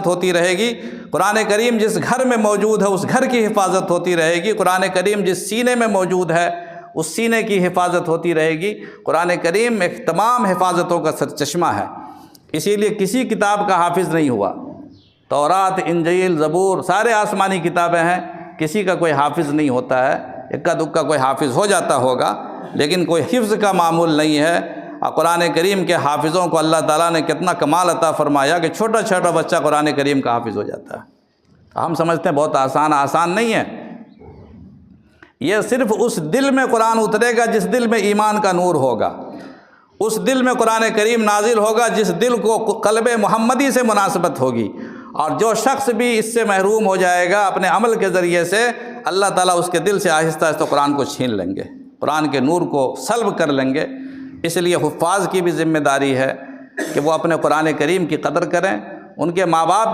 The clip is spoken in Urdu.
ہوتی رہے گی، قرآن کریم جس گھر میں موجود ہے اس گھر کی حفاظت ہوتی رہے گی، قرآن کریم جس سینے میں موجود ہے اس سینے کی حفاظت ہوتی رہے گی۔ قرآن کریم ایک تمام حفاظتوں کا سرچشمہ ہے، اسی لیے کسی کتاب کا حافظ نہیں ہوا۔ تورات، انجیل، زبور سارے آسمانی کتابیں ہیں، کسی کا کوئی حافظ نہیں ہوتا ہے، اکا دکا کوئی حافظ ہو جاتا ہوگا لیکن کوئی حفظ کا معمول نہیں ہے۔ اور قرآن کریم کے حافظوں کو اللہ تعالیٰ نے کتنا کمال عطا فرمایا کہ چھوٹا چھوٹا بچہ قرآن کریم کا حافظ ہو جاتا ہے۔ ہم سمجھتے ہیں بہت آسان نہیں ہے، یہ صرف اس دل میں قرآن اترے گا جس دل میں ایمان کا نور ہوگا، اس دل میں قرآن کریم نازل ہوگا جس دل کو قلب محمدی سے مناسبت ہوگی، اور جو شخص بھی اس سے محروم ہو جائے گا اپنے عمل کے ذریعے سے، اللہ تعالیٰ اس کے دل سے آہستہ آہستہ قرآن کو چھین لیں گے، قرآن کے نور کو سلب کر لیں گے۔ اس لیے حفاظ کی بھی ذمہ داری ہے کہ وہ اپنے قرآن کریم کی قدر کریں، ان کے ماں باپ